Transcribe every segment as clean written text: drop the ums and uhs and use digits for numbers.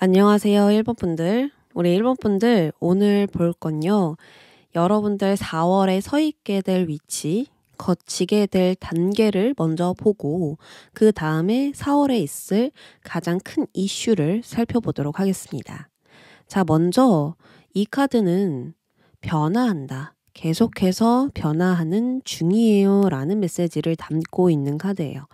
안녕하세요, 일본 분들. 우리 일본 분들 오늘 볼 건요. 여러분들 4월에 서 있게 될 위치, 거치게 될 단계를 먼저 보고 그 다음에 4월에 있을 가장 큰 이슈를 살펴보도록 하겠습니다. 자, 먼저 이 카드는 변화한다. 계속해서 변화하는 중이에요 라는 메시지를 담고 있는 카드예요.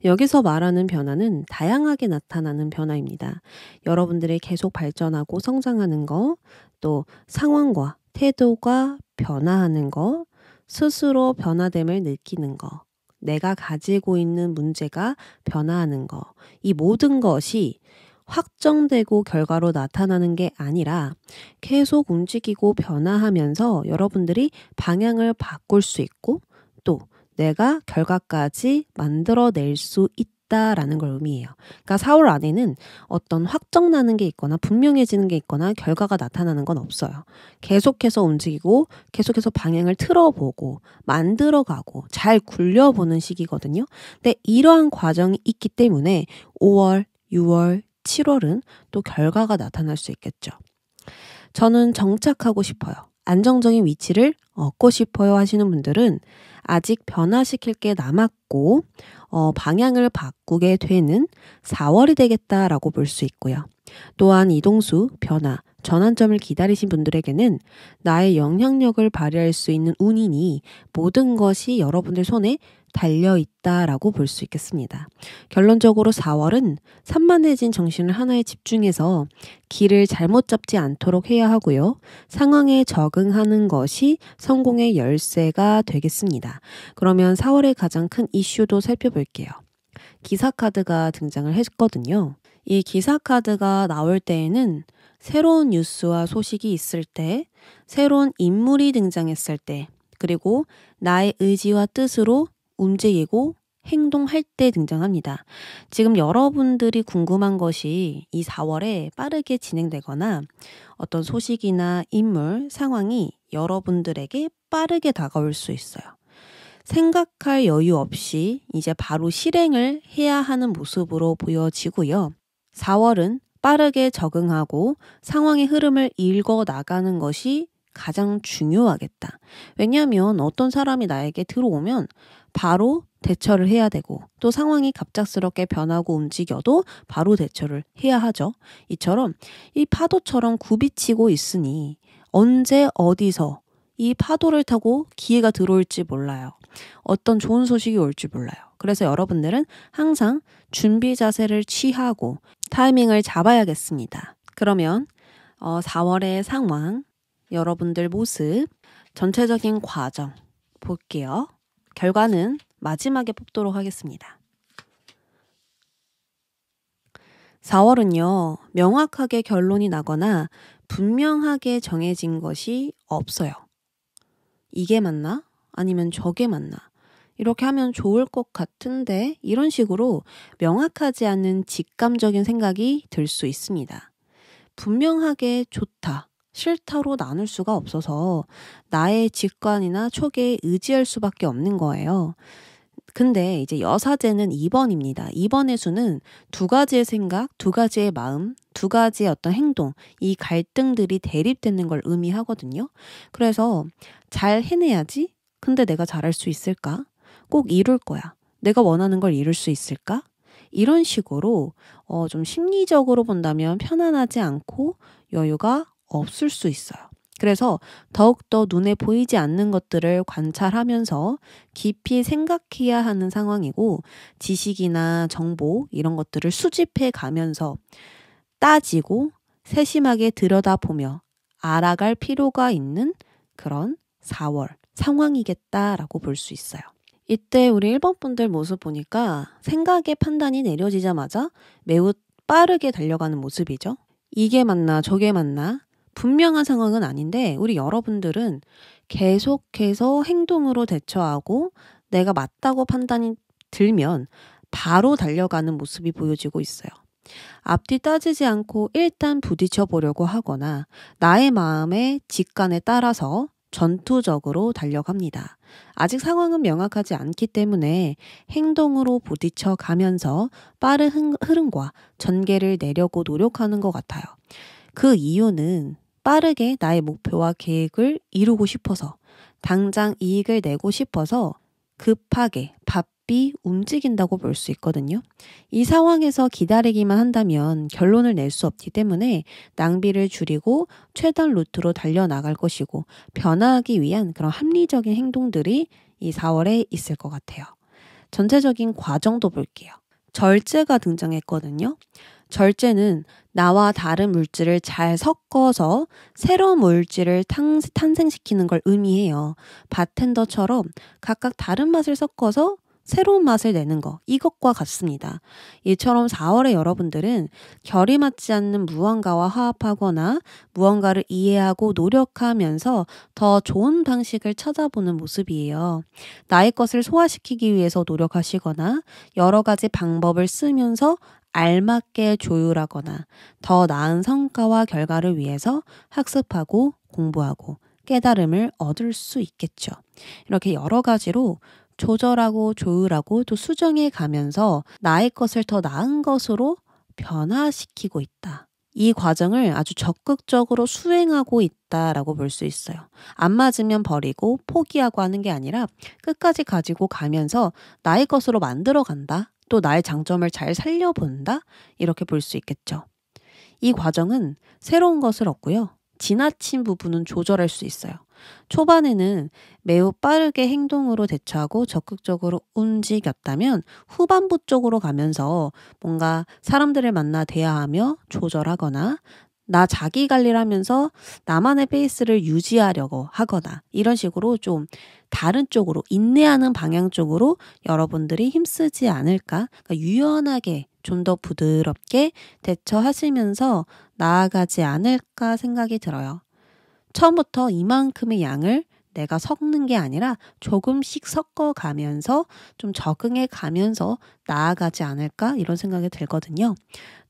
여기서 말하는 변화는 다양하게 나타나는 변화입니다. 여러분들이 계속 발전하고 성장하는 거, 또 상황과 태도가 변화하는 거, 스스로 변화됨을 느끼는 거, 내가 가지고 있는 문제가 변화하는 거, 이 모든 것이 확정되고 결과로 나타나는 게 아니라 계속 움직이고 변화하면서 여러분들이 방향을 바꿀 수 있고 또 내가 결과까지 만들어낼 수 있다라는 걸 의미해요. 그러니까 4월 안에는 어떤 확정나는 게 있거나 분명해지는 게 있거나 결과가 나타나는 건 없어요. 계속해서 움직이고 계속해서 방향을 틀어보고 만들어가고 잘 굴려보는 시기거든요. 근데 이러한 과정이 있기 때문에 5월, 6월, 7월은 또 결과가 나타날 수 있겠죠. 저는 정착하고 싶어요. 안정적인 위치를 얻고 싶어요 하시는 분들은 아직 변화시킬 게 남았고 방향을 바꾸게 되는 4월이 되겠다라고 볼 수 있고요. 또한 이동수, 변화, 전환점을 기다리신 분들에게는 나의 영향력을 발휘할 수 있는 운이니 모든 것이 여러분들 손에 달려있다라고 볼 수 있겠습니다. 결론적으로 4월은 산만해진 정신을 하나에 집중해서 길을 잘못 잡지 않도록 해야 하고요. 상황에 적응하는 것이 성공의 열쇠가 되겠습니다. 그러면 4월의 가장 큰 이슈도 살펴볼게요. 기사 카드가 등장을 했거든요. 이 기사 카드가 나올 때에는 새로운 뉴스와 소식이 있을 때, 새로운 인물이 등장했을 때, 그리고 나의 의지와 뜻으로 움직이고 행동할 때 등장합니다. 지금 여러분들이 궁금한 것이 이 4월에 빠르게 진행되거나 어떤 소식이나 인물, 상황이 여러분들에게 빠르게 다가올 수 있어요. 생각할 여유 없이 이제 바로 실행을 해야 하는 모습으로 보여지고요. 4월은 빠르게 적응하고 상황의 흐름을 읽어 나가는 것이 가장 중요하겠다. 왜냐하면 어떤 사람이 나에게 들어오면 바로 대처를 해야 되고 또 상황이 갑작스럽게 변하고 움직여도 바로 대처를 해야 하죠. 이처럼 이 파도처럼 굽이치고 있으니 언제 어디서 이 파도를 타고 기회가 들어올지 몰라요. 어떤 좋은 소식이 올지 몰라요. 그래서 여러분들은 항상 준비 자세를 취하고 타이밍을 잡아야겠습니다. 그러면 4월의 상황, 여러분들 모습, 전체적인 과정 볼게요. 결과는 마지막에 뽑도록 하겠습니다. 4월은요, 명확하게 결론이 나거나 분명하게 정해진 것이 없어요. 이게 맞나? 아니면 저게 맞나? 이렇게 하면 좋을 것 같은데 이런 식으로 명확하지 않은 직감적인 생각이 들 수 있습니다. 분명하게 좋다, 싫다로 나눌 수가 없어서 나의 직관이나 촉에 의지할 수밖에 없는 거예요. 근데 이제 여사제는 2번입니다. 2번의 수는 두 가지의 생각, 두 가지의 마음, 두 가지의 어떤 행동, 이 갈등들이 대립되는 걸 의미하거든요. 그래서 잘 해내야지? 근데 내가 잘할 수 있을까? 꼭 이룰 거야. 내가 원하는 걸 이룰 수 있을까? 이런 식으로 좀 심리적으로 본다면 편안하지 않고 여유가 없을 수 있어요. 그래서 더욱더 눈에 보이지 않는 것들을 관찰하면서 깊이 생각해야 하는 상황이고 지식이나 정보 이런 것들을 수집해 가면서 따지고 세심하게 들여다보며 알아갈 필요가 있는 그런 4월 상황이겠다라고 볼 수 있어요. 이때 우리 1번 분들 모습 보니까 생각의 판단이 내려지자마자 매우 빠르게 달려가는 모습이죠. 이게 맞나 저게 맞나 분명한 상황은 아닌데 우리 여러분들은 계속해서 행동으로 대처하고 내가 맞다고 판단이 들면 바로 달려가는 모습이 보여지고 있어요. 앞뒤 따지지 않고 일단 부딪혀 보려고 하거나 나의 마음의 직관에 따라서 전투적으로 달려갑니다. 아직 상황은 명확하지 않기 때문에 행동으로 부딪혀 가면서 빠른 흐름과 전개를 내려고 노력하는 것 같아요. 그 이유는 빠르게 나의 목표와 계획을 이루고 싶어서, 당장 이익을 내고 싶어서 급하게 바삐 움직인다고 볼 수 있거든요. 이 상황에서 기다리기만 한다면 결론을 낼 수 없기 때문에 낭비를 줄이고 최단 루트로 달려나갈 것이고, 변화하기 위한 그런 합리적인 행동들이 이 4월에 있을 것 같아요. 전체적인 과정도 볼게요. 절제가 등장했거든요. 절제는 나와 다른 물질을 잘 섞어서 새로운 물질을 탄생시키는 걸 의미해요. 바텐더처럼 각각 다른 맛을 섞어서 새로운 맛을 내는 거, 이것과 같습니다. 이처럼 4월에 여러분들은 결이 맞지 않는 무언가와 화합하거나 무언가를 이해하고 노력하면서 더 좋은 방식을 찾아보는 모습이에요. 나의 것을 소화시키기 위해서 노력하시거나 여러 가지 방법을 쓰면서 알맞게 조율하거나 더 나은 성과와 결과를 위해서 학습하고 공부하고 깨달음을 얻을 수 있겠죠. 이렇게 여러 가지로 조절하고 조율하고 또 수정해 가면서 나의 것을 더 나은 것으로 변화시키고 있다. 이 과정을 아주 적극적으로 수행하고 있다라고 볼 수 있어요. 안 맞으면 버리고 포기하고 하는 게 아니라 끝까지 가지고 가면서 나의 것으로 만들어 간다. 또 나의 장점을 잘 살려본다. 이렇게 볼 수 있겠죠. 이 과정은 새로운 것을 얻고요. 지나친 부분은 조절할 수 있어요. 초반에는 매우 빠르게 행동으로 대처하고 적극적으로 움직였다면 후반부 쪽으로 가면서 뭔가 사람들을 만나 대화하며 조절하거나 나 자기 관리를 하면서 나만의 페이스를 유지하려고 하거나 이런 식으로 좀 다른 쪽으로 인내하는 방향 쪽으로 여러분들이 힘쓰지 않을까? 그러니까 유연하게 좀 더 부드럽게 대처하시면서 나아가지 않을까 생각이 들어요. 처음부터 이만큼의 양을 내가 섞는 게 아니라 조금씩 섞어가면서 좀 적응해 가면서 나아가지 않을까 이런 생각이 들거든요.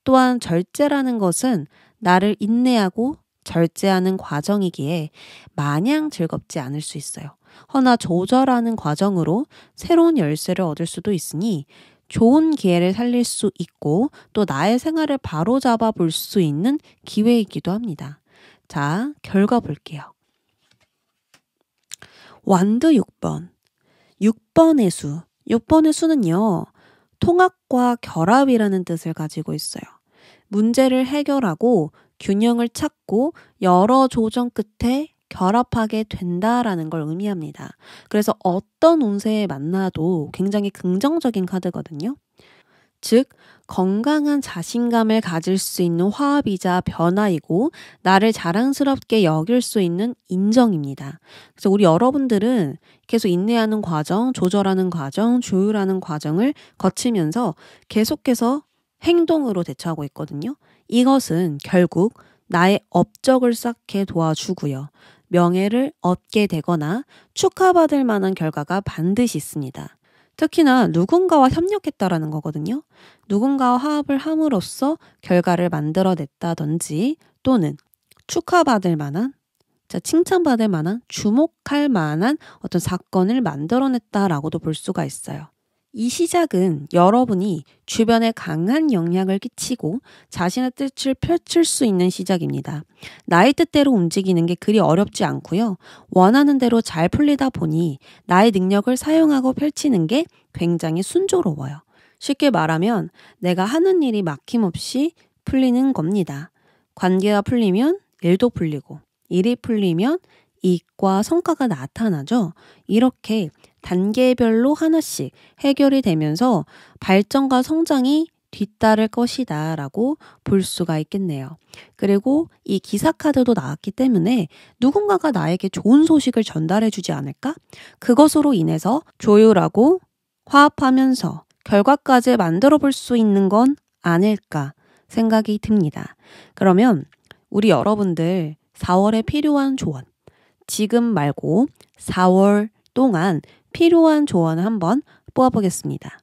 또한 절제라는 것은 나를 인내하고 절제하는 과정이기에 마냥 즐겁지 않을 수 있어요. 허나 조절하는 과정으로 새로운 열쇠를 얻을 수도 있으니 좋은 기회를 살릴 수 있고 또 나의 생활을 바로잡아 볼 수 있는 기회이기도 합니다. 자, 결과 볼게요. 완드 6번. 6번의 수. 6번의 수는요, 통합과 결합이라는 뜻을 가지고 있어요. 문제를 해결하고 균형을 찾고 여러 조정 끝에 결합하게 된다라는 걸 의미합니다. 그래서 어떤 운세에 만나도 굉장히 긍정적인 카드거든요. 즉, 건강한 자신감을 가질 수 있는 화합이자 변화이고 나를 자랑스럽게 여길 수 있는 인정입니다. 그래서 우리 여러분들은 계속 인내하는 과정, 조절하는 과정, 조율하는 과정을 거치면서 계속해서 행동으로 대처하고 있거든요. 이것은 결국 나의 업적을 쌓게 도와주고요. 명예를 얻게 되거나 축하받을 만한 결과가 반드시 있습니다. 특히나 누군가와 협력했다라는 거거든요. 누군가와 화합을 함으로써 결과를 만들어냈다든지 또는 축하받을 만한, 칭찬받을 만한, 주목할 만한 어떤 사건을 만들어냈다라고도 볼 수가 있어요. 이 시작은 여러분이 주변에 강한 영향을 끼치고 자신의 뜻을 펼칠 수 있는 시작입니다. 나의 뜻대로 움직이는 게 그리 어렵지 않고요. 원하는 대로 잘 풀리다 보니 나의 능력을 사용하고 펼치는 게 굉장히 순조로워요. 쉽게 말하면 내가 하는 일이 막힘없이 풀리는 겁니다. 관계가 풀리면 일도 풀리고, 일이 풀리면 이익과 성과가 나타나죠. 이렇게 단계별로 하나씩 해결이 되면서 발전과 성장이 뒤따를 것이다 라고 볼 수가 있겠네요. 그리고 이 기사 카드도 나왔기 때문에 누군가가 나에게 좋은 소식을 전달해 주지 않을까? 그것으로 인해서 조율하고 화합하면서 결과까지 만들어 볼 수 있는 건 아닐까 생각이 듭니다. 그러면 우리 여러분들 4월에 필요한 조언, 지금 말고 4월 동안 필요한 조언을 한번 뽑아보겠습니다.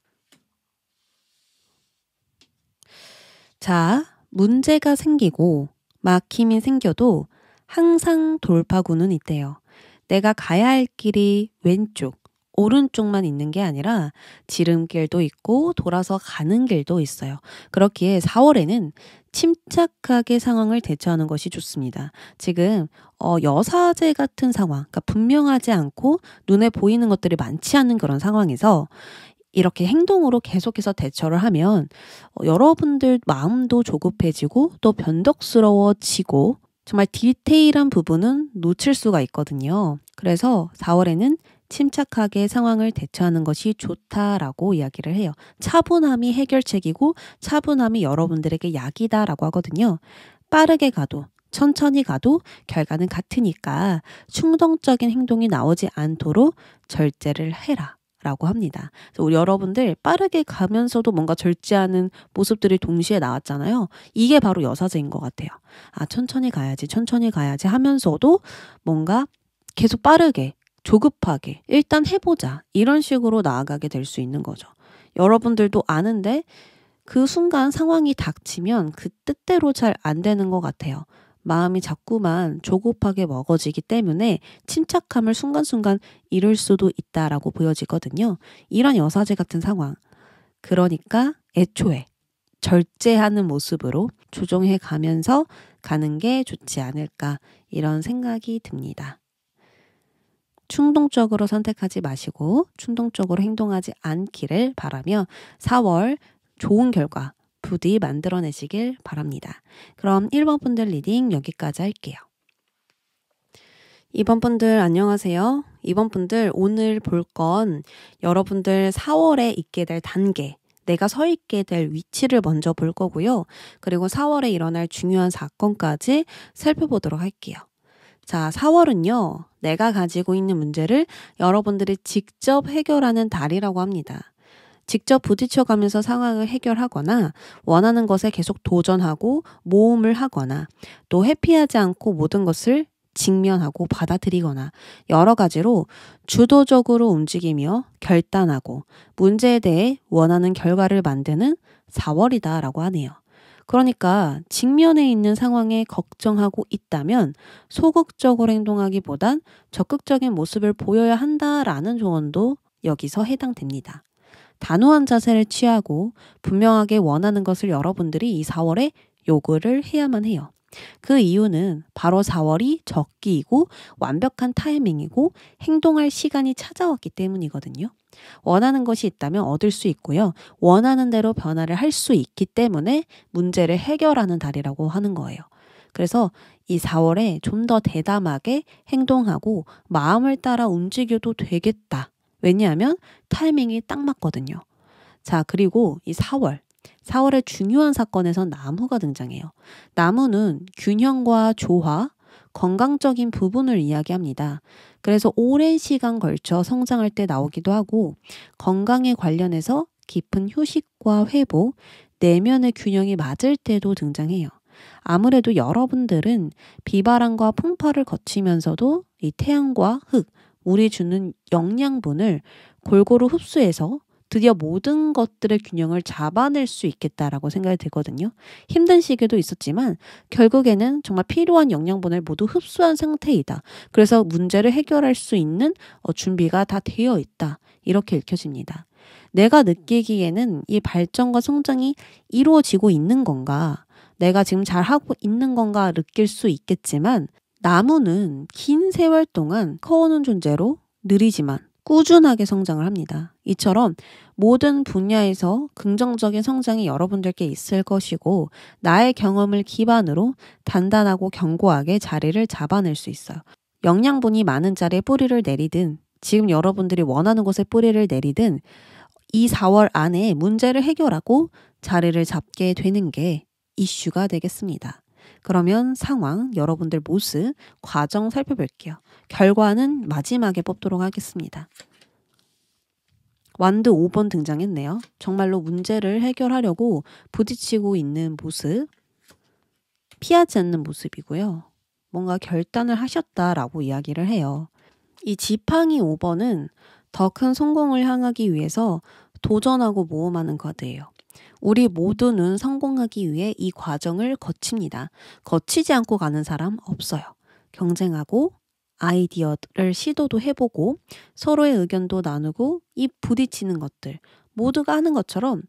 자, 문제가 생기고 막힘이 생겨도 항상 돌파구는 있대요. 내가 가야 할 길이 왼쪽, 오른쪽만 있는 게 아니라 지름길도 있고 돌아서 가는 길도 있어요. 그렇기에 4월에는 침착하게 상황을 대처하는 것이 좋습니다. 지금 여사제 같은 상황, 그러니까 분명하지 않고 눈에 보이는 것들이 많지 않은 그런 상황에서 이렇게 행동으로 계속해서 대처를 하면 여러분들 마음도 조급해지고 또 변덕스러워지고 정말 디테일한 부분은 놓칠 수가 있거든요. 그래서 4월에는 침착하게 상황을 대처하는 것이 좋다라고 이야기를 해요. 차분함이 해결책이고 차분함이 여러분들에게 약이다라고 하거든요. 빠르게 가도 천천히 가도 결과는 같으니까 충동적인 행동이 나오지 않도록 절제를 해라. 라고 합니다. 우리 여러분들 빠르게 가면서도 뭔가 절제하는 모습들이 동시에 나왔잖아요. 이게 바로 여사제인 것 같아요. 아, 천천히 가야지 하면서도 뭔가 계속 빠르게, 조급하게, 일단 해보자. 이런 식으로 나아가게 될 수 있는 거죠. 여러분들도 아는데 그 순간 상황이 닥치면 그 뜻대로 잘 안 되는 것 같아요. 마음이 자꾸만 조급하게 먹어지기 때문에 침착함을 순간순간 잃을 수도 있다라고 보여지거든요. 이런 여사제 같은 상황. 그러니까 애초에 절제하는 모습으로 조정해 가면서 가는 게 좋지 않을까 이런 생각이 듭니다. 충동적으로 선택하지 마시고 충동적으로 행동하지 않기를 바라며 4월 좋은 결과 부디 만들어내시길 바랍니다. 그럼 1번 분들 리딩 여기까지 할게요. 2번 분들 안녕하세요. 2번 분들 오늘 볼 건 여러분들 4월에 있게 될 단계, 내가 서 있게 될 위치를 먼저 볼 거고요. 그리고 4월에 일어날 중요한 사건까지 살펴보도록 할게요. 자, 4월은요. 내가 가지고 있는 문제를 여러분들이 직접 해결하는 달이라고 합니다. 직접 부딪혀가면서 상황을 해결하거나 원하는 것에 계속 도전하고 모험을 하거나 또 회피하지 않고 모든 것을 직면하고 받아들이거나 여러 가지로 주도적으로 움직이며 결단하고 문제에 대해 원하는 결과를 만드는 4월이다라고 하네요. 그러니까 직면해 있는 상황에 걱정하고 있다면 소극적으로 행동하기보단 적극적인 모습을 보여야 한다라는 조언도 여기서 해당됩니다. 단호한 자세를 취하고 분명하게 원하는 것을 여러분들이 이 4월에 요구를 해야만 해요. 그 이유는 바로 4월이 적기이고 완벽한 타이밍이고 행동할 시간이 찾아왔기 때문이거든요. 원하는 것이 있다면 얻을 수 있고요. 원하는 대로 변화를 할 수 있기 때문에 문제를 해결하는 달이라고 하는 거예요. 그래서 이 4월에 좀 더 대담하게 행동하고 마음을 따라 움직여도 되겠다. 왜냐하면 타이밍이 딱 맞거든요. 자, 그리고 이 4월의 중요한 사건에서 나무가 등장해요. 나무는 균형과 조화, 건강적인 부분을 이야기합니다. 그래서 오랜 시간 걸쳐 성장할 때 나오기도 하고 건강에 관련해서 깊은 휴식과 회복, 내면의 균형이 맞을 때도 등장해요. 아무래도 여러분들은 비바람과 풍파를 거치면서도 이 태양과 흙, 물이 주는 영양분을 골고루 흡수해서 드디어 모든 것들의 균형을 잡아낼 수 있겠다라고 생각이 들거든요. 힘든 시기도 있었지만 결국에는 정말 필요한 영양분을 모두 흡수한 상태이다. 그래서 문제를 해결할 수 있는 준비가 다 되어 있다. 이렇게 읽혀집니다. 내가 느끼기에는 이 발전과 성장이 이루어지고 있는 건가? 내가 지금 잘하고 있는 건가 느낄 수 있겠지만 나무는 긴 세월 동안 커오는 존재로 느리지만 꾸준하게 성장을 합니다. 이처럼 모든 분야에서 긍정적인 성장이 여러분들께 있을 것이고 나의 경험을 기반으로 단단하고 견고하게 자리를 잡아낼 수 있어요. 영양분이 많은 자리에 뿌리를 내리든 지금 여러분들이 원하는 곳에 뿌리를 내리든 이 4월 안에 문제를 해결하고 자리를 잡게 되는 게 이슈가 되겠습니다. 그러면 상황, 여러분들 모습, 과정 살펴볼게요. 결과는 마지막에 뽑도록 하겠습니다. 완드 5번 등장했네요. 정말로 문제를 해결하려고 부딪히고 있는 모습, 피하지 않는 모습이고요. 뭔가 결단을 하셨다라고 이야기를 해요. 이 지팡이 5번은 더 큰 성공을 향하기 위해서 도전하고 모험하는 카드예요. 우리 모두는 성공하기 위해 이 과정을 거칩니다. 거치지 않고 가는 사람 없어요. 경쟁하고 아이디어를 시도도 해보고 서로의 의견도 나누고 이 부딪히는 것들 모두가 하는 것처럼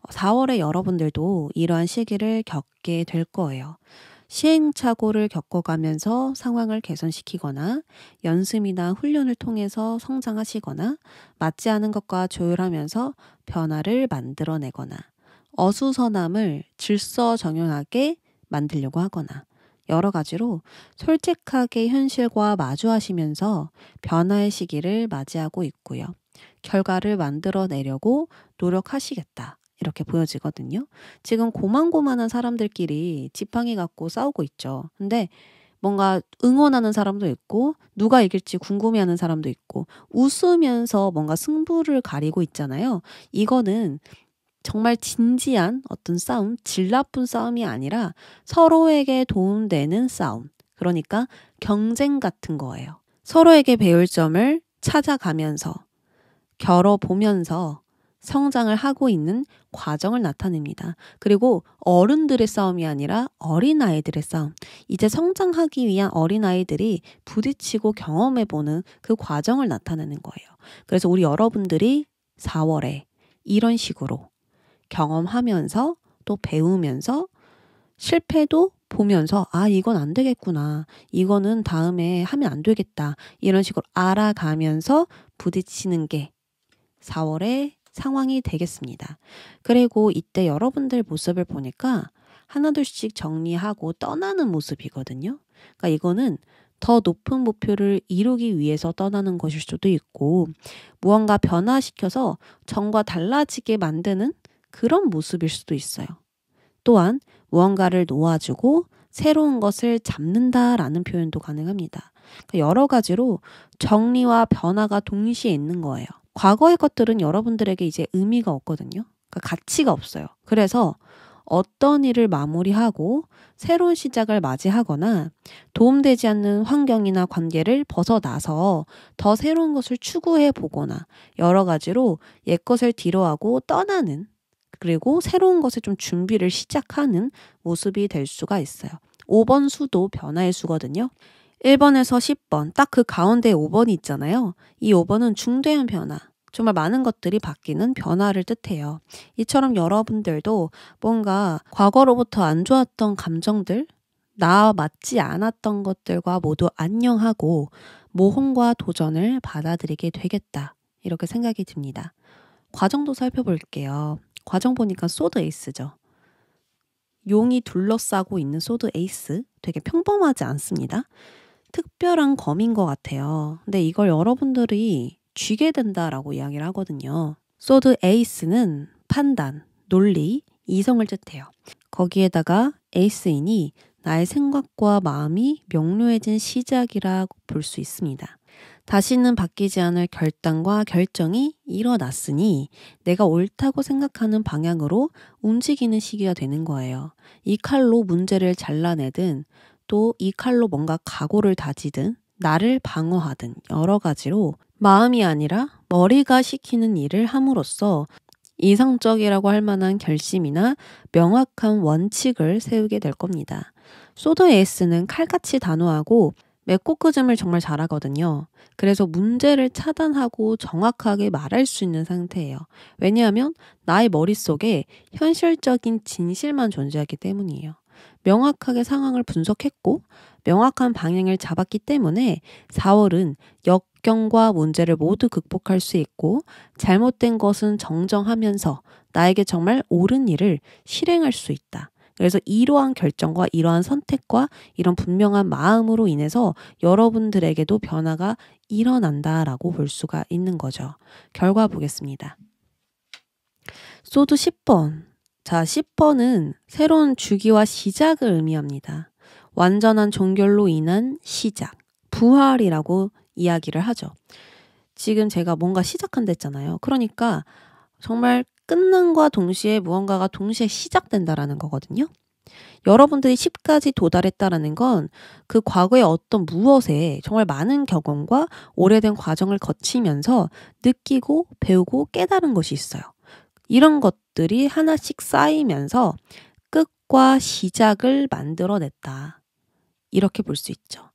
4월에 여러분들도 이러한 시기를 겪게 될 거예요. 시행착오를 겪어가면서 상황을 개선시키거나 연습이나 훈련을 통해서 성장하시거나 맞지 않은 것과 조율하면서 변화를 만들어내거나 어수선함을 질서정연하게 만들려고 하거나 여러 가지로 솔직하게 현실과 마주하시면서 변화의 시기를 맞이하고 있고요. 결과를 만들어내려고 노력하시겠다. 이렇게 보여지거든요. 지금 고만고만한 사람들끼리 지팡이 갖고 싸우고 있죠. 근데 뭔가 응원하는 사람도 있고 누가 이길지 궁금해하는 사람도 있고 웃으면서 뭔가 승부를 가리고 있잖아요. 이거는 정말 진지한 어떤 싸움, 질 나쁜 싸움이 아니라 서로에게 도움되는 싸움. 그러니까 경쟁 같은 거예요. 서로에게 배울 점을 찾아가면서 겨뤄보면서 성장을 하고 있는 과정을 나타냅니다. 그리고 어른들의 싸움이 아니라 어린아이들의 싸움. 이제 성장하기 위한 어린아이들이 부딪히고 경험해보는 그 과정을 나타내는 거예요. 그래서 우리 여러분들이 4월에 이런 식으로 경험하면서 또 배우면서 실패도 보면서 이건 안 되겠구나. 이거는 다음에 하면 안 되겠다. 이런 식으로 알아가면서 부딪히는 게 4월의 상황이 되겠습니다. 그리고 이때 여러분들 모습을 보니까 하나둘씩 정리하고 떠나는 모습이거든요. 그러니까 이거는 더 높은 목표를 이루기 위해서 떠나는 것일 수도 있고 무언가 변화시켜서 전과 달라지게 만드는 그런 모습일 수도 있어요. 또한 무언가를 놓아주고 새로운 것을 잡는다라는 표현도 가능합니다. 그러니까 여러 가지로 정리와 변화가 동시에 있는 거예요. 과거의 것들은 여러분들에게 이제 의미가 없거든요. 그러니까 가치가 없어요. 그래서 어떤 일을 마무리하고 새로운 시작을 맞이하거나 도움되지 않는 환경이나 관계를 벗어나서 더 새로운 것을 추구해 보거나 여러 가지로 옛것을 뒤로하고 떠나는 그리고 새로운 것에 좀 준비를 시작하는 모습이 될 수가 있어요. 5번 수도 변화의 수거든요. 1번에서 10번, 딱 그 가운데 5번이 있잖아요. 이 5번은 중대한 변화, 정말 많은 것들이 바뀌는 변화를 뜻해요. 이처럼 여러분들도 뭔가 과거로부터 안 좋았던 감정들, 나와 맞지 않았던 것들과 모두 안녕하고 모험과 도전을 받아들이게 되겠다. 이렇게 생각이 듭니다. 과정도 살펴볼게요. 과정 보니까 소드 에이스죠. 용이 둘러싸고 있는 소드 에이스. 되게 평범하지 않습니다. 특별한 검인 것 같아요. 근데 이걸 여러분들이 쥐게 된다라고 이야기를 하거든요. 소드 에이스는 판단, 논리, 이성을 뜻해요. 거기에다가 에이스이니 나의 생각과 마음이 명료해진 시작이라고 볼 수 있습니다. 다시는 바뀌지 않을 결단과 결정이 일어났으니 내가 옳다고 생각하는 방향으로 움직이는 시기가 되는 거예요. 이 칼로 문제를 잘라내든 또 이 칼로 뭔가 각오를 다지든 나를 방어하든 여러 가지로 마음이 아니라 머리가 시키는 일을 함으로써 이성적이라고 할 만한 결심이나 명확한 원칙을 세우게 될 겁니다. 소드 에이스는 칼같이 단호하고 맺고 끄즘을 정말 잘하거든요. 그래서 문제를 차단하고 정확하게 말할 수 있는 상태예요. 왜냐하면 나의 머릿속에 현실적인 진실만 존재하기 때문이에요. 명확하게 상황을 분석했고 명확한 방향을 잡았기 때문에 4월은 역경과 문제를 모두 극복할 수 있고 잘못된 것은 정정하면서 나에게 정말 옳은 일을 실행할 수 있다. 그래서 이러한 결정과 이러한 선택과 이런 분명한 마음으로 인해서 여러분들에게도 변화가 일어난다라고 볼 수가 있는 거죠. 결과 보겠습니다. 소드 10번. 자, 10번은 새로운 주기와 시작을 의미합니다. 완전한 종결로 인한 시작, 부활이라고 이야기를 하죠. 지금 제가 뭔가 시작한다 했잖아요. 그러니까 정말 끝남과 동시에 무언가가 동시에 시작된다라는 거거든요. 여러분들이 10까지 도달했다라는 건 그 과거의 어떤 무엇에 정말 많은 경험과 오래된 과정을 거치면서 느끼고 배우고 깨달은 것이 있어요. 이런 것들이 하나씩 쌓이면서 끝과 시작을 만들어냈다. 이렇게 볼 수 있죠.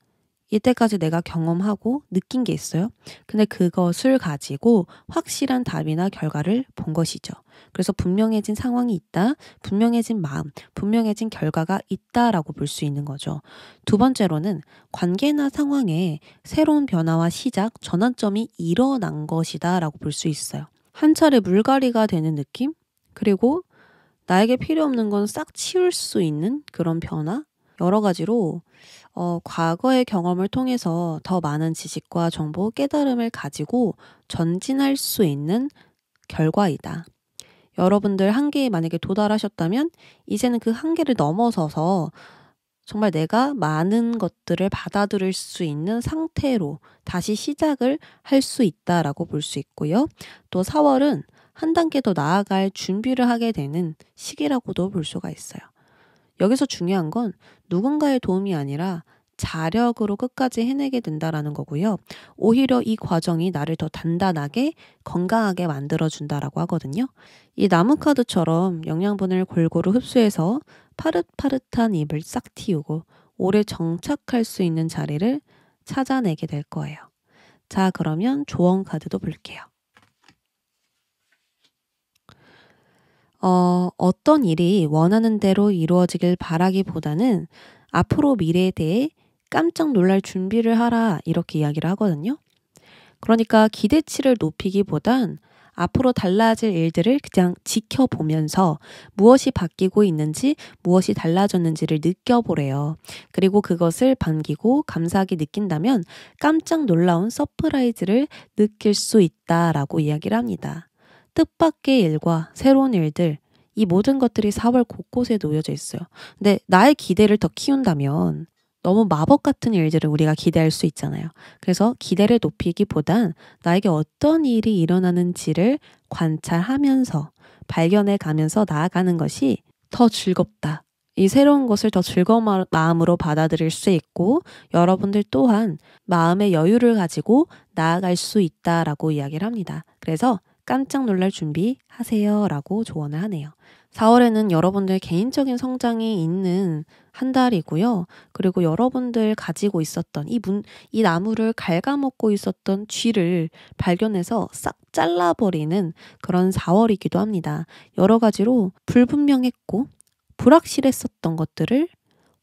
이때까지 내가 경험하고 느낀 게 있어요. 근데 그것을 가지고 확실한 답이나 결과를 본 것이죠. 그래서 분명해진 상황이 있다, 분명해진 마음, 분명해진 결과가 있다라고 볼 수 있는 거죠. 두 번째로는 관계나 상황에 새로운 변화와 시작, 전환점이 일어난 것이다라고 볼 수 있어요. 한 차례 물갈이가 되는 느낌? 그리고 나에게 필요 없는 건 싹 치울 수 있는 그런 변화? 여러 가지로 과거의 경험을 통해서 더 많은 지식과 정보, 깨달음을 가지고 전진할 수 있는 결과이다. 여러분들 한계에 만약에 도달하셨다면 이제는 그 한계를 넘어서서 정말 내가 많은 것들을 받아들일 수 있는 상태로 다시 시작을 할 수 있다라고 볼 수 있고요. 또 4월은 한 단계 더 나아갈 준비를 하게 되는 시기라고도 볼 수가 있어요. 여기서 중요한 건 누군가의 도움이 아니라 자력으로 끝까지 해내게 된다라는 거고요. 오히려 이 과정이 나를 더 단단하게 건강하게 만들어준다라고 하거든요. 이 나무 카드처럼 영양분을 골고루 흡수해서 파릇파릇한 잎을 싹 틔우고 오래 정착할 수 있는 자리를 찾아내게 될 거예요. 자, 그러면 조언 카드도 볼게요. 어떤 일이 원하는 대로 이루어지길 바라기보다는 앞으로 미래에 대해 깜짝 놀랄 준비를 하라 이렇게 이야기를 하거든요. 그러니까 기대치를 높이기보단 앞으로 달라질 일들을 그냥 지켜보면서 무엇이 바뀌고 있는지 무엇이 달라졌는지를 느껴보래요. 그리고 그것을 반기고 감사하게 느낀다면 깜짝 놀라운 서프라이즈를 느낄 수 있다라고 이야기를 합니다. 뜻밖의 일과 새로운 일들, 이 모든 것들이 4월 곳곳에 놓여져 있어요. 근데 나의 기대를 더 키운다면 너무 마법 같은 일들을 우리가 기대할 수 있잖아요. 그래서 기대를 높이기보단 나에게 어떤 일이 일어나는지를 관찰하면서 발견해 가면서 나아가는 것이 더 즐겁다. 이 새로운 것을 더 즐거운 마음으로 받아들일 수 있고 여러분들 또한 마음의 여유를 가지고 나아갈 수 있다라고 이야기를 합니다. 그래서 깜짝 놀랄 준비하세요 라고 조언을 하네요. 4월에는 여러분들 개인적인 성장이 있는 한 달이고요. 그리고 여러분들 가지고 있었던 이 나무를 갉아먹고 있었던 쥐를 발견해서 싹 잘라버리는 그런 4월이기도 합니다. 여러 가지로 불분명했고 불확실했었던 것들을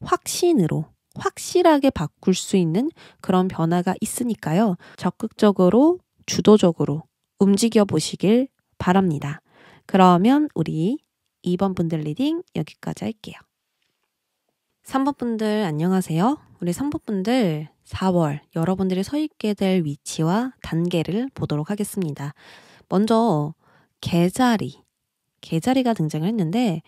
확신으로 확실하게 바꿀 수 있는 그런 변화가 있으니까요. 적극적으로 주도적으로 움직여 보시길 바랍니다. 그러면 우리 2번 분들 리딩 여기까지 할게요. 3번 분들 안녕하세요. 우리 3번 분들 4월 여러분들이 서 있게 될 위치와 단계를 보도록 하겠습니다. 먼저 개자리가 등장을 했는데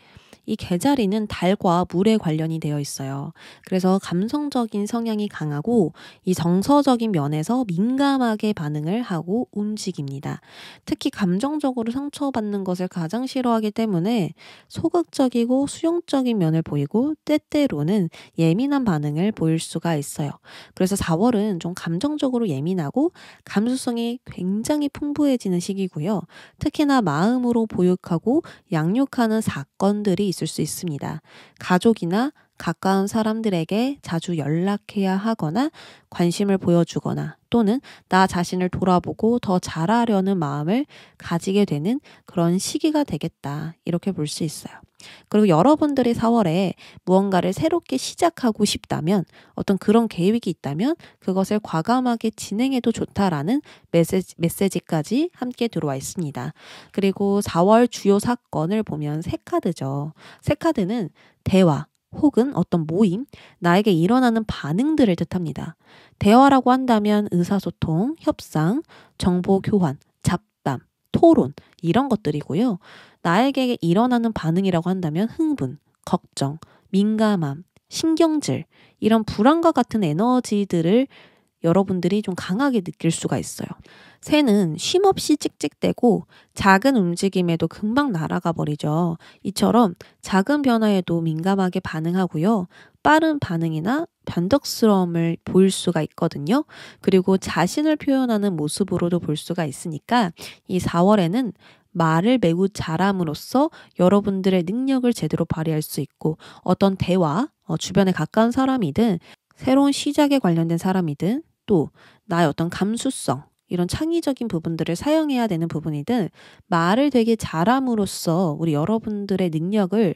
이 개자리는 달과 물에 관련이 되어 있어요. 그래서 감성적인 성향이 강하고 이 정서적인 면에서 민감하게 반응을 하고 움직입니다. 특히 감정적으로 상처받는 것을 가장 싫어하기 때문에 소극적이고 수용적인 면을 보이고 때때로는 예민한 반응을 보일 수가 있어요. 그래서 4월은 좀 감정적으로 예민하고 감수성이 굉장히 풍부해지는 시기고요. 특히나 마음으로 보육하고 양육하는 사건들이 있을 수 있습니다. 가족이나 가까운 사람들에게 자주 연락해야 하거나 관심을 보여주거나 또는 나 자신을 돌아보고 더 잘하려는 마음을 가지게 되는 그런 시기가 되겠다. 이렇게 볼 수 있어요. 그리고 여러분들이 4월에 무언가를 새롭게 시작하고 싶다면 어떤 그런 계획이 있다면 그것을 과감하게 진행해도 좋다라는 메시지까지 함께 들어와 있습니다. 그리고 4월 주요 사건을 보면 새 카드죠. 새 카드는 대화 혹은 어떤 모임, 나에게 일어나는 반응들을 뜻합니다. 대화라고 한다면 의사소통, 협상, 정보 교환, 잡담, 토론 이런 것들이고요. 나에게 일어나는 반응이라고 한다면 흥분, 걱정, 민감함, 신경질 이런 불안과 같은 에너지들을 여러분들이 좀 강하게 느낄 수가 있어요. 새는 쉼없이 찍찍대고 작은 움직임에도 금방 날아가 버리죠. 이처럼 작은 변화에도 민감하게 반응하고요. 빠른 반응이나 변덕스러움을 보일 수가 있거든요. 그리고 자신을 표현하는 모습으로도 볼 수가 있으니까 이 4월에는 말을 매우 잘함으로써 여러분들의 능력을 제대로 발휘할 수 있고 어떤 대화, 주변에 가까운 사람이든 새로운 시작에 관련된 사람이든 또 나의 어떤 감수성 이런 창의적인 부분들을 사용해야 되는 부분이든 말을 되게 잘함으로써 우리 여러분들의 능력을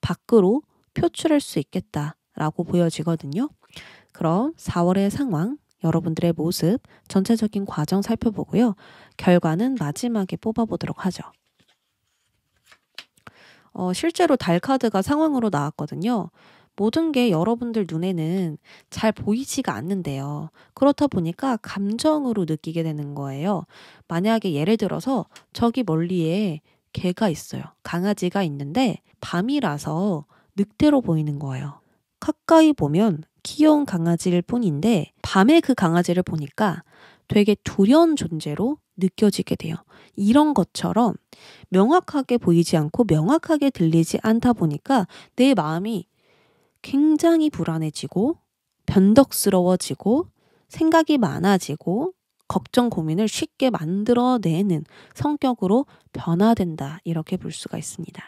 밖으로 표출할 수 있겠다라고 보여지거든요. 그럼 4월의 상황, 여러분들의 모습, 전체적인 과정 살펴보고요. 결과는 마지막에 뽑아보도록 하죠. 실제로 달 카드가 상황으로 나왔거든요. 모든 게 여러분들 눈에는 잘 보이지가 않는데요. 그렇다 보니까 감정으로 느끼게 되는 거예요. 만약에 예를 들어서 저기 멀리에 개가 있어요. 강아지가 있는데 밤이라서 늑대로 보이는 거예요. 가까이 보면 귀여운 강아지일 뿐인데 밤에 그 강아지를 보니까 되게 두려운 존재로 느껴지게 돼요. 이런 것처럼 명확하게 보이지 않고 명확하게 들리지 않다 보니까 내 마음이 굉장히 불안해지고 변덕스러워지고 생각이 많아지고 걱정 고민을 쉽게 만들어내는 성격으로 변화된다. 이렇게 볼 수가 있습니다.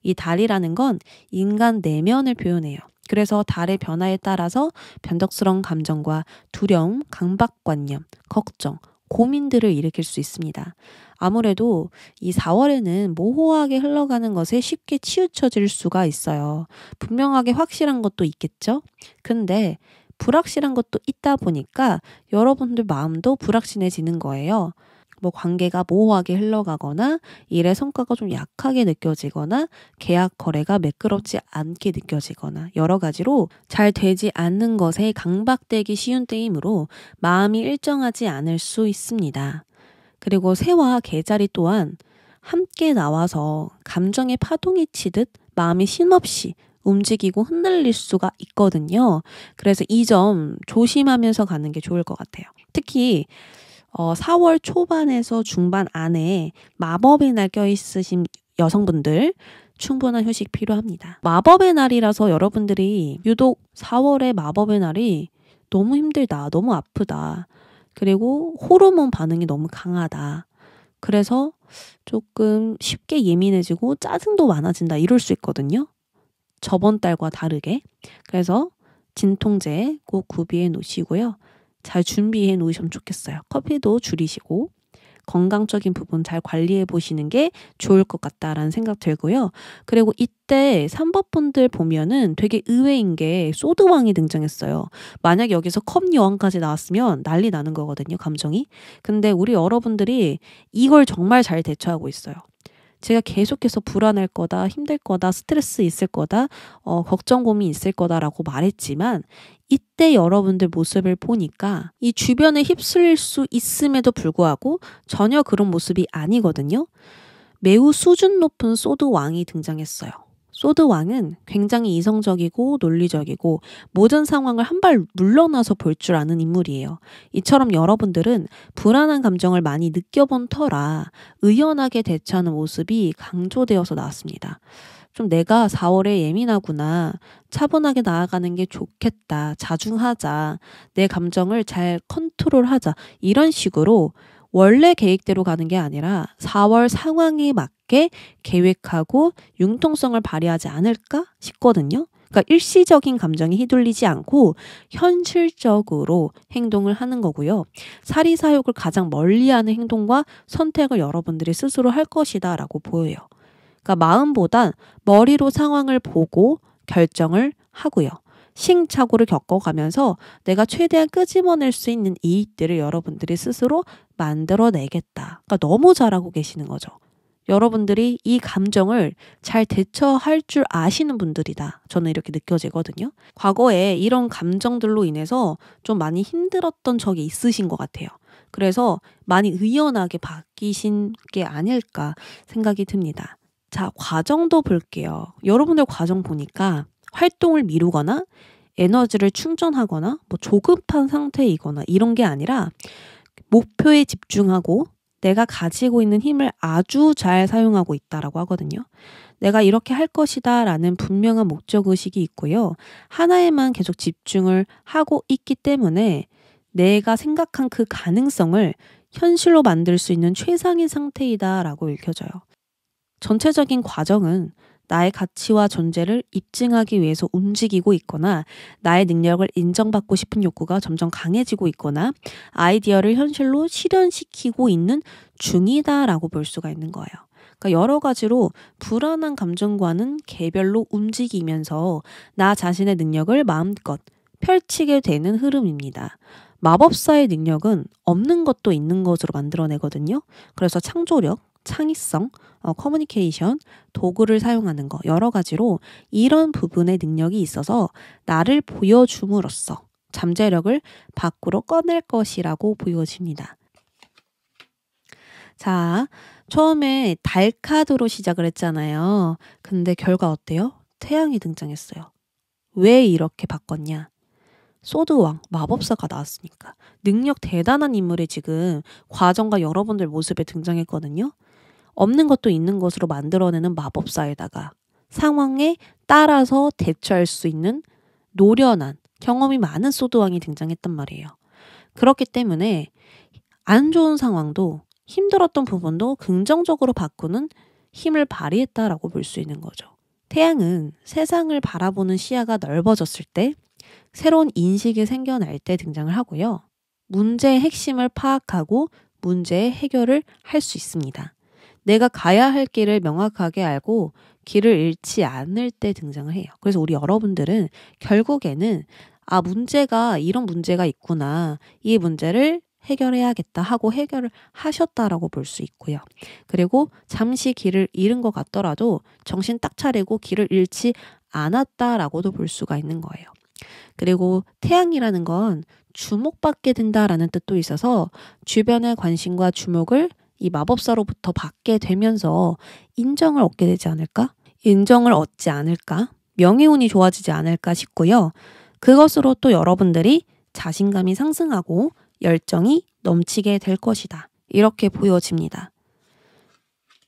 이 달이라는 건 인간 내면을 표현해요. 그래서 달의 변화에 따라서 변덕스러운 감정과 두려움, 강박관념, 걱정, 고민들을 일으킬 수 있습니다. 아무래도 이 4월에는 모호하게 흘러가는 것에 쉽게 치우쳐질 수가 있어요. 분명하게 확실한 것도 있겠죠? 근데 불확실한 것도 있다 보니까 여러분들 마음도 불확실해지는 거예요. 뭐 관계가 모호하게 흘러가거나 일의 성과가 좀 약하게 느껴지거나 계약 거래가 매끄럽지 않게 느껴지거나 여러 가지로 잘 되지 않는 것에 강박되기 쉬운 때이므로 마음이 일정하지 않을 수 있습니다. 그리고 새와 개자리 또한 함께 나와서 감정의 파동이 치듯 마음이 쉼없이 움직이고 흔들릴 수가 있거든요. 그래서 이 점 조심하면서 가는 게 좋을 것 같아요. 특히 4월 초반에서 중반 안에 마법의 날 껴있으신 여성분들 충분한 휴식 필요합니다. 마법의 날이라서 여러분들이 유독 4월의 마법의 날이 너무 힘들다, 너무 아프다, 그리고 호르몬 반응이 너무 강하다. 그래서 조금 쉽게 예민해지고 짜증도 많아진다 이럴 수 있거든요. 저번 달과 다르게. 그래서 진통제 꼭 구비해 놓으시고요. 잘 준비해 놓으시면 좋겠어요. 커피도 줄이시고 건강적인 부분 잘 관리해 보시는 게 좋을 것 같다라는 생각 들고요. 그리고 이때 3번 분들 보면은 되게 의외인 게 소드왕이 등장했어요. 만약 여기서 컵 여왕까지 나왔으면 난리 나는 거거든요. 감정이. 근데 우리 여러분들이 이걸 정말 잘 대처하고 있어요. 제가 계속해서 불안할 거다, 힘들 거다, 스트레스 있을 거다, 걱정 고민 있을 거다라고 말했지만 이때 여러분들 모습을 보니까 이 주변에 휩쓸릴 수 있음에도 불구하고 전혀 그런 모습이 아니거든요. 매우 수준 높은 소드 왕이 등장했어요. 소드 왕은 굉장히 이성적이고 논리적이고 모든 상황을 한 발 물러나서 볼 줄 아는 인물이에요. 이처럼 여러분들은 불안한 감정을 많이 느껴본 터라 의연하게 대처하는 모습이 강조되어서 나왔습니다. 좀 내가 4월에 예민하구나, 차분하게 나아가는 게 좋겠다, 자중하자, 내 감정을 잘 컨트롤하자 이런 식으로 원래 계획대로 가는 게 아니라 4월 상황에 맞게 계획하고 융통성을 발휘하지 않을까 싶거든요. 그러니까 일시적인 감정에 휘둘리지 않고 현실적으로 행동을 하는 거고요. 사리사욕을 가장 멀리하는 행동과 선택을 여러분들이 스스로 할 것이다 라고 보여요. 그러니까 마음보단 머리로 상황을 보고 결정을 하고요. 시행착오를 겪어가면서 내가 최대한 끄집어낼 수 있는 이익들을 여러분들이 스스로 만들어내겠다. 그러니까 너무 잘하고 계시는 거죠. 여러분들이 이 감정을 잘 대처할 줄 아시는 분들이다. 저는 이렇게 느껴지거든요. 과거에 이런 감정들로 인해서 좀 많이 힘들었던 적이 있으신 것 같아요. 그래서 많이 의연하게 바뀌신 게 아닐까 생각이 듭니다. 자, 과정도 볼게요. 여러분들 과정 보니까 활동을 미루거나 에너지를 충전하거나 뭐 조급한 상태이거나 이런 게 아니라 목표에 집중하고 내가 가지고 있는 힘을 아주 잘 사용하고 있다라고 하거든요. 내가 이렇게 할 것이다 라는 분명한 목적의식이 있고요. 하나에만 계속 집중을 하고 있기 때문에 내가 생각한 그 가능성을 현실로 만들 수 있는 최상의 상태이다 라고 읽혀져요. 전체적인 과정은 나의 가치와 존재를 입증하기 위해서 움직이고 있거나 나의 능력을 인정받고 싶은 욕구가 점점 강해지고 있거나 아이디어를 현실로 실현시키고 있는 중이다라고 볼 수가 있는 거예요. 그러니까 여러 가지로 불안한 감정과는 개별로 움직이면서 나 자신의 능력을 마음껏 펼치게 되는 흐름입니다. 마법사의 능력은 없는 것도 있는 것으로 만들어내거든요. 그래서 창조력, 창의성, 커뮤니케이션, 도구를 사용하는 거 여러 가지로 이런 부분의 능력이 있어서 나를 보여줌으로써 잠재력을 밖으로 꺼낼 것이라고 보여집니다. 자, 처음에 달 카드로 시작을 했잖아요. 근데 결과 어때요? 태양이 등장했어요. 왜 이렇게 바꿨냐? 소드왕, 마법사가 나왔으니까. 능력 대단한 인물이 지금 과정과 여러분들 모습에 등장했거든요. 없는 것도 있는 것으로 만들어내는 마법사에다가 상황에 따라서 대처할 수 있는 노련한 경험이 많은 소드왕이 등장했단 말이에요. 그렇기 때문에 안 좋은 상황도 힘들었던 부분도 긍정적으로 바꾸는 힘을 발휘했다라고 볼 수 있는 거죠. 태양은 세상을 바라보는 시야가 넓어졌을 때 새로운 인식이 생겨날 때 등장을 하고요. 문제의 핵심을 파악하고 문제의 해결을 할 수 있습니다. 내가 가야 할 길을 명확하게 알고 길을 잃지 않을 때 등장을 해요. 그래서 우리 여러분들은 결국에는 문제가 이런 문제가 있구나. 이 문제를 해결해야겠다 하고 해결을 하셨다라고 볼 수 있고요. 그리고 잠시 길을 잃은 것 같더라도 정신 딱 차리고 길을 잃지 않았다라고도 볼 수가 있는 거예요. 그리고 태양이라는 건 주목받게 된다라는 뜻도 있어서 주변의 관심과 주목을 이 마법사로부터 받게 되면서 인정을 얻게 되지 않을까? 인정을 얻지 않을까? 명예운이 좋아지지 않을까 싶고요. 그것으로 또 여러분들이 자신감이 상승하고 열정이 넘치게 될 것이다. 이렇게 보여집니다.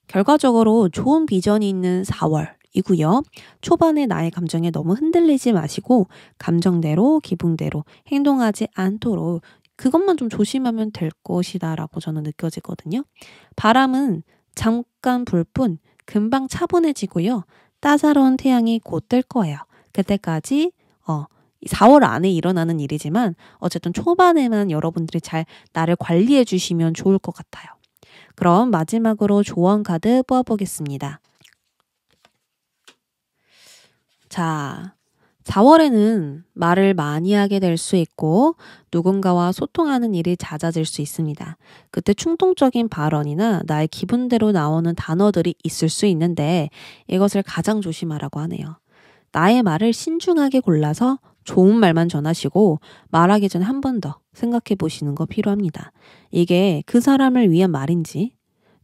결과적으로 좋은 비전이 있는 4월이고요. 초반에 나의 감정에 너무 흔들리지 마시고 감정대로 기분대로 행동하지 않도록 그것만 좀 조심하면 될 것이다 라고 저는 느껴지거든요. 바람은 잠깐 불 뿐 금방 차분해지고요. 따사로운 태양이 곧 뜰 거예요. 그때까지 4월 안에 일어나는 일이지만 어쨌든 초반에만 여러분들이 잘 나를 관리해 주시면 좋을 것 같아요. 그럼 마지막으로 조언 카드 뽑아보겠습니다. 자, 4월에는 말을 많이 하게 될 수 있고 누군가와 소통하는 일이 잦아질 수 있습니다. 그때 충동적인 발언이나 나의 기분대로 나오는 단어들이 있을 수 있는데 이것을 가장 조심하라고 하네요. 나의 말을 신중하게 골라서 좋은 말만 전하시고 말하기 전에 한 번 더 생각해 보시는 거 필요합니다. 이게 그 사람을 위한 말인지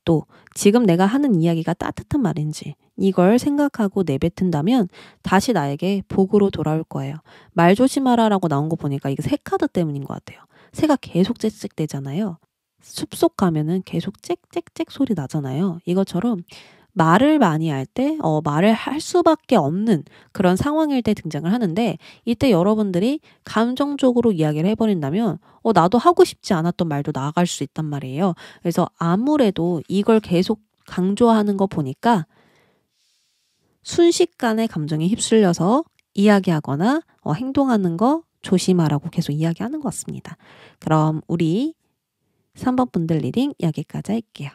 또 지금 내가 하는 이야기가 따뜻한 말인지 이걸 생각하고 내뱉은다면 다시 나에게 복으로 돌아올 거예요. 말 조심하라라고 나온 거 보니까 이게 새 카드 때문인 것 같아요. 새가 계속 짹짹대잖아요. 숲속 가면은 계속 짹짹짹 소리 나잖아요. 이것처럼 말을 많이 할 때 말을 할 수밖에 없는 그런 상황일 때 등장을 하는데 이때 여러분들이 감정적으로 이야기를 해버린다면 나도 하고 싶지 않았던 말도 나아갈 수 있단 말이에요. 그래서 아무래도 이걸 계속 강조하는 거 보니까 순식간에 감정에 휩쓸려서 이야기하거나 행동하는 거 조심하라고 계속 이야기하는 것 같습니다. 그럼 우리 3번 분들 리딩 여기까지 할게요.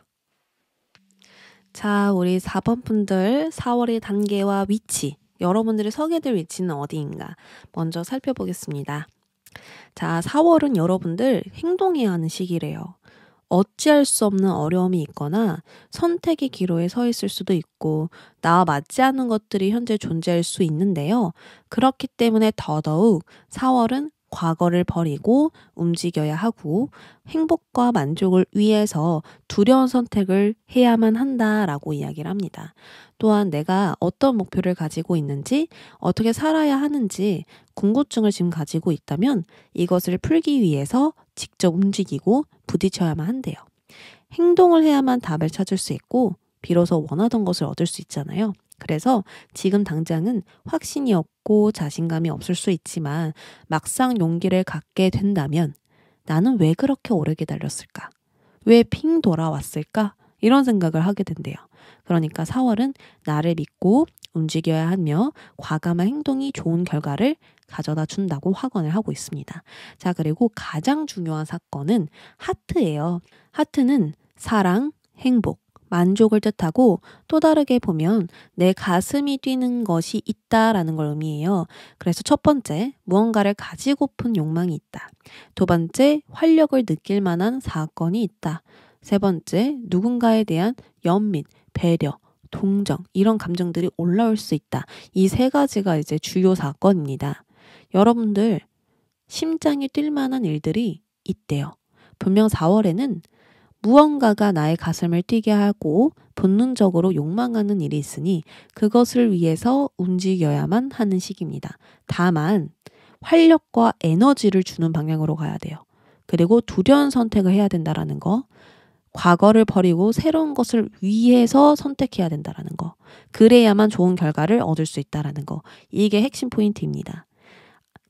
자, 우리 4번 분들 4월의 단계와 위치, 여러분들이 서게 될 위치는 어디인가 먼저 살펴보겠습니다. 자, 4월은 여러분들 행동해야 하는 시기래요. 어찌할 수 없는 어려움이 있거나 선택의 기로에 서 있을 수도 있고 나와 맞지 않는 것들이 현재 존재할 수 있는데요. 그렇기 때문에 더더욱 4월은 과거를 버리고 움직여야 하고 행복과 만족을 위해서 두려운 선택을 해야만 한다라고 이야기를 합니다. 또한 내가 어떤 목표를 가지고 있는지 어떻게 살아야 하는지 궁금증을 지금 가지고 있다면 이것을 풀기 위해서 직접 움직이고 부딪혀야만 한대요. 행동을 해야만 답을 찾을 수 있고 비로소 원하던 것을 얻을 수 있잖아요. 그래서 지금 당장은 확신이 없고 자신감이 없을 수 있지만 막상 용기를 갖게 된다면 나는 왜 그렇게 오래 기다렸을까? 왜 핑 돌아왔을까? 이런 생각을 하게 된대요. 그러니까 4월은 나를 믿고 움직여야 하며 과감한 행동이 좋은 결과를 가져다 준다고 확언을 하고 있습니다. 자, 그리고 가장 중요한 사건은 하트예요. 하트는 사랑, 행복, 만족을 뜻하고 또 다르게 보면 내 가슴이 뛰는 것이 있다라는 걸 의미해요. 그래서 첫 번째, 무언가를 가지고픈 욕망이 있다. 두 번째, 활력을 느낄 만한 사건이 있다. 세 번째, 누군가에 대한 연민, 배려, 동정 이런 감정들이 올라올 수 있다. 이 세 가지가 이제 주요 사건입니다. 여러분들 심장이 뛸 만한 일들이 있대요. 분명 4월에는 무언가가 나의 가슴을 뛰게 하고 본능적으로 욕망하는 일이 있으니 그것을 위해서 움직여야만 하는 시기입니다. 다만 활력과 에너지를 주는 방향으로 가야 돼요. 그리고 두려운 선택을 해야 된다라는 거. 과거를 버리고 새로운 것을 위해서 선택해야 된다라는 거. 그래야만 좋은 결과를 얻을 수 있다라는 거. 이게 핵심 포인트입니다.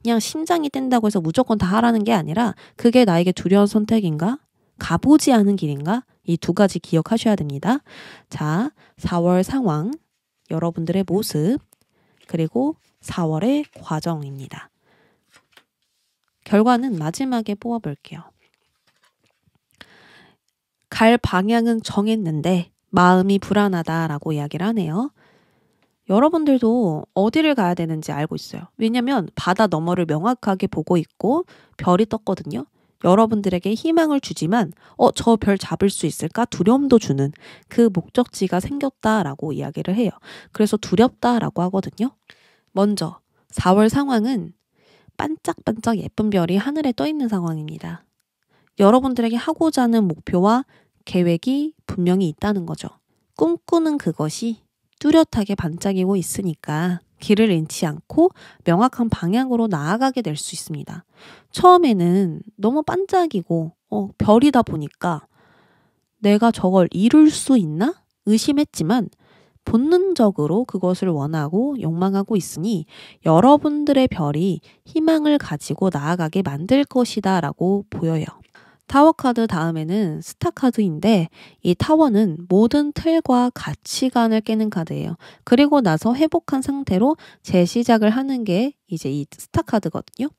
그냥 심장이 뛴다고 해서 무조건 다 하라는 게 아니라 그게 나에게 두려운 선택인가? 가보지 않은 길인가? 이 두 가지 기억하셔야 됩니다. 자, 4월 상황, 여러분들의 모습, 그리고 4월의 과정입니다. 결과는 마지막에 뽑아볼게요. 갈 방향은 정했는데 마음이 불안하다라고 이야기를 하네요. 여러분들도 어디를 가야 되는지 알고 있어요. 왜냐면 바다 너머를 명확하게 보고 있고 별이 떴거든요. 여러분들에게 희망을 주지만 저 별 잡을 수 있을까? 두려움도 주는 그 목적지가 생겼다라고 이야기를 해요. 그래서 두렵다라고 하거든요. 먼저 4월 상황은 반짝반짝 예쁜 별이 하늘에 떠 있는 상황입니다. 여러분들에게 하고자 하는 목표와 계획이 분명히 있다는 거죠. 꿈꾸는 그것이 뚜렷하게 반짝이고 있으니까 길을 잃지 않고 명확한 방향으로 나아가게 될 수 있습니다. 처음에는 너무 반짝이고 별이다 보니까 내가 저걸 이룰 수 있나? 의심했지만 본능적으로 그것을 원하고 욕망하고 있으니 여러분들의 별이 희망을 가지고 나아가게 만들 것이다 라고 보여요. 타워 카드 다음에는 스타 카드인데 이 타워는 모든 틀과 가치관을 깨는 카드예요. 그리고 나서 회복한 상태로 재시작을 하는 게 이제 이 스타 카드거든요.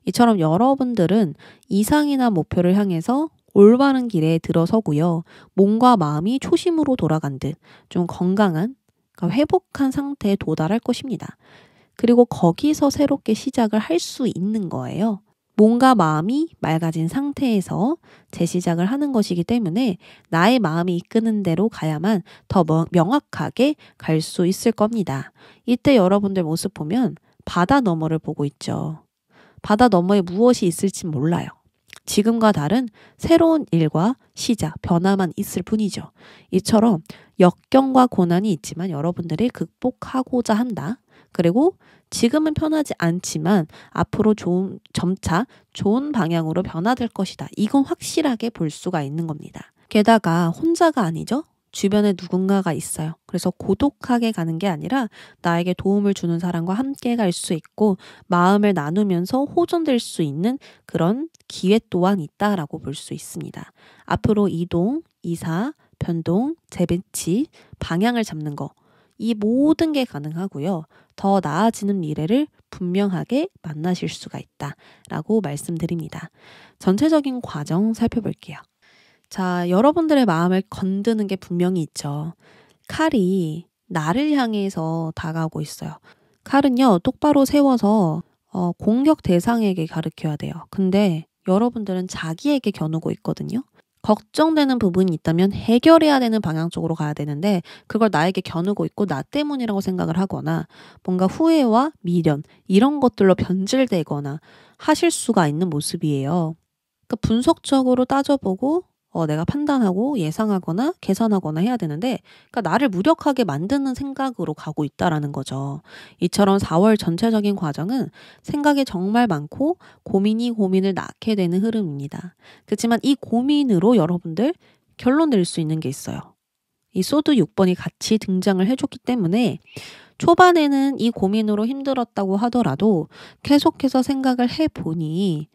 이처럼 여러분들은 이상이나 목표를 향해서 올바른 길에 들어서고요. 몸과 마음이 초심으로 돌아간 듯 좀 건강한, 그러니까 회복한 상태에 도달할 것입니다. 그리고 거기서 새롭게 시작을 할 수 있는 거예요. 몸과 마음이 맑아진 상태에서 재시작을 하는 것이기 때문에 나의 마음이 이끄는 대로 가야만 더 명확하게 갈 수 있을 겁니다. 이때 여러분들 모습 보면 바다 너머를 보고 있죠. 바다 너머에 무엇이 있을지 몰라요. 지금과 다른 새로운 일과 시작, 변화만 있을 뿐이죠. 이처럼 역경과 고난이 있지만 여러분들이 극복하고자 한다. 그리고 지금은 편하지 않지만 앞으로 점차 좋은 방향으로 변화될 것이다. 이건 확실하게 볼 수가 있는 겁니다. 게다가 혼자가 아니죠. 주변에 누군가가 있어요. 그래서 고독하게 가는 게 아니라 나에게 도움을 주는 사람과 함께 갈 수 있고 마음을 나누면서 호전될 수 있는 그런 기회 또한 있다라고 볼 수 있습니다. 앞으로 이동, 이사, 변동, 재배치, 방향을 잡는 거 이 모든 게 가능하고요. 더 나아지는 미래를 분명하게 만나실 수가 있다라고 말씀드립니다. 전체적인 과정 살펴볼게요. 자, 여러분들의 마음을 건드는 게 분명히 있죠. 칼이 나를 향해서 다가오고 있어요. 칼은요, 똑바로 세워서 공격 대상에게 가르쳐야 돼요. 근데 여러분들은 자기에게 겨누고 있거든요. 걱정되는 부분이 있다면 해결해야 되는 방향 쪽으로 가야 되는데 그걸 나에게 겨누고 있고 나 때문이라고 생각을 하거나 뭔가 후회와 미련 이런 것들로 변질되거나 하실 수가 있는 모습이에요. 그러니까 분석적으로 따져보고 내가 판단하고 예상하거나 계산하거나 해야 되는데 그러니까 나를 무력하게 만드는 생각으로 가고 있다라는 거죠. 이처럼 4월 전체적인 과정은 생각이 정말 많고 고민이 고민을 낳게 되는 흐름입니다. 그렇지만 이 고민으로 여러분들 결론 낼 수 있는 게 있어요. 이 소드 6번이 같이 등장을 해줬기 때문에 초반에는 이 고민으로 힘들었다고 하더라도 계속해서 생각을 해보니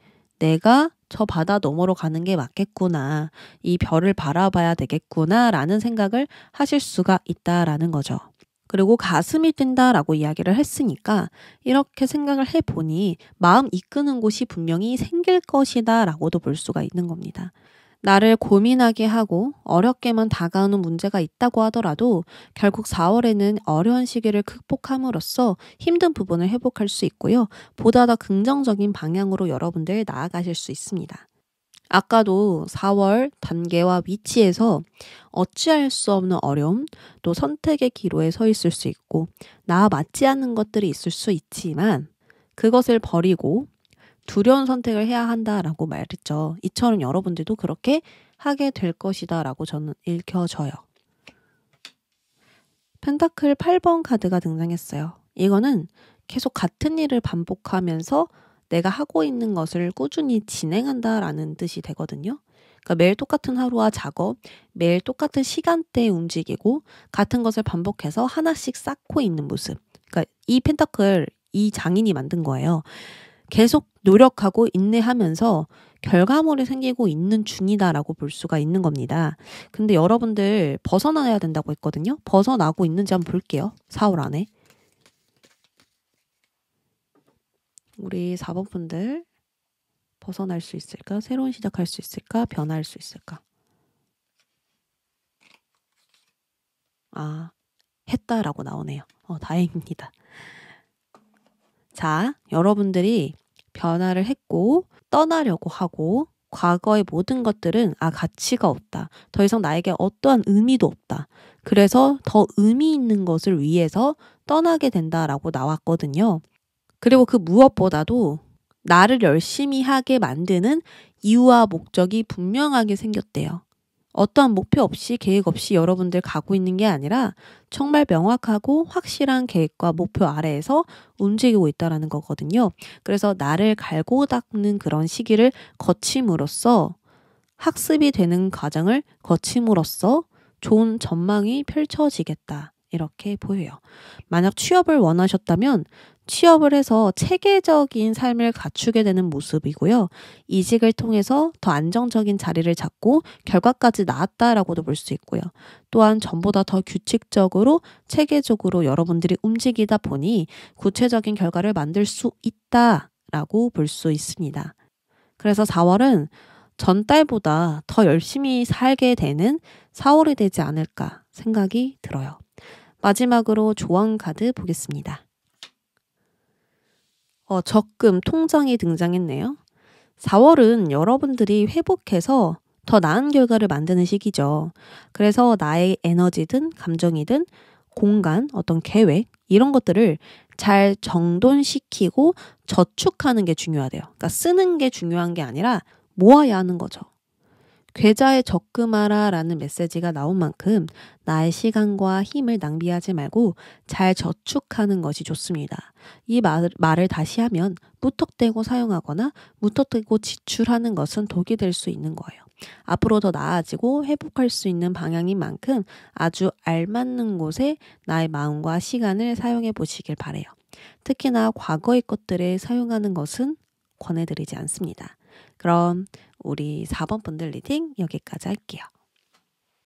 내가 저 바다 너머로 가는 게 맞겠구나. 이 별을 바라봐야 되겠구나 라는 생각을 하실 수가 있다라는 거죠. 그리고 가슴이 뛴다라고 이야기를 했으니까 이렇게 생각을 해보니 마음 이끄는 곳이 분명히 생길 것이다 라고도 볼 수가 있는 겁니다. 나를 고민하게 하고 어렵게만 다가오는 문제가 있다고 하더라도 결국 4월에는 어려운 시기를 극복함으로써 힘든 부분을 회복할 수 있고요. 보다 더 긍정적인 방향으로 여러분들 나아가실 수 있습니다. 아까도 4월 단계와 위치에서 어찌할 수 없는 어려움, 또 선택의 기로에 서 있을 수 있고 나와 맞지 않는 것들이 있을 수 있지만 그것을 버리고 두려운 선택을 해야 한다라고 말했죠. 이처럼 여러분들도 그렇게 하게 될 것이다 라고 저는 읽혀져요. 펜타클 8번 카드가 등장했어요. 이거는 계속 같은 일을 반복하면서 내가 하고 있는 것을 꾸준히 진행한다라는 뜻이 되거든요. 그러니까 매일 똑같은 하루와 작업, 매일 똑같은 시간대에 움직이고 같은 것을 반복해서 하나씩 쌓고 있는 모습. 그러니까 이 펜타클, 이 장인이 만든 거예요. 계속 노력하고 인내하면서 결과물이 생기고 있는 중이다라고 볼 수가 있는 겁니다. 근데 여러분들 벗어나야 된다고 했거든요. 벗어나고 있는지 한번 볼게요. 4월 안에. 우리 4번 분들 벗어날 수 있을까? 새로운 시작할 수 있을까? 변화할 수 있을까? 아, 했다라고 나오네요. 다행입니다. 자, 여러분들이 변화를 했고 떠나려고 하고 과거의 모든 것들은 가치가 없다. 더 이상 나에게 어떠한 의미도 없다. 그래서 더 의미 있는 것을 위해서 떠나게 된다라고 나왔거든요. 그리고 그 무엇보다도 나를 열심히 하게 만드는 이유와 목적이 분명하게 생겼대요. 어떠한 목표 없이 계획 없이 여러분들 가고 있는 게 아니라 정말 명확하고 확실한 계획과 목표 아래에서 움직이고 있다는 거거든요. 그래서 나를 갈고 닦는 그런 시기를 거침으로써 학습이 되는 과정을 거침으로써 좋은 전망이 펼쳐지겠다. 이렇게 보여요. 만약 취업을 원하셨다면 취업을 해서 체계적인 삶을 갖추게 되는 모습이고요. 이직을 통해서 더 안정적인 자리를 잡고 결과까지 나았다라고도 볼 수 있고요. 또한 전보다 더 규칙적으로 체계적으로 여러분들이 움직이다 보니 구체적인 결과를 만들 수 있다라고 볼 수 있습니다. 그래서 4월은 전달보다 더 열심히 살게 되는 4월이 되지 않을까 생각이 들어요. 마지막으로 조언 카드 보겠습니다. 적금, 통장이 등장했네요. 4월은 여러분들이 회복해서 더 나은 결과를 만드는 시기죠. 그래서 나의 에너지든 감정이든 공간, 어떤 계획 이런 것들을 잘 정돈시키고 저축하는 게 중요하대요. 그러니까 쓰는 게 중요한 게 아니라 모아야 하는 거죠. 계좌에 적금하라 라는 메시지가 나온 만큼 나의 시간과 힘을 낭비하지 말고 잘 저축하는 것이 좋습니다. 이 말을 다시 하면 무턱대고 사용하거나 무턱대고 지출하는 것은 독이 될 수 있는 거예요. 앞으로 더 나아지고 회복할 수 있는 방향인 만큼 아주 알맞는 곳에 나의 마음과 시간을 사용해 보시길 바래요. 특히나 과거의 것들을 사용하는 것은 권해드리지 않습니다. 그럼 우리 4번 분들 리딩 여기까지 할게요.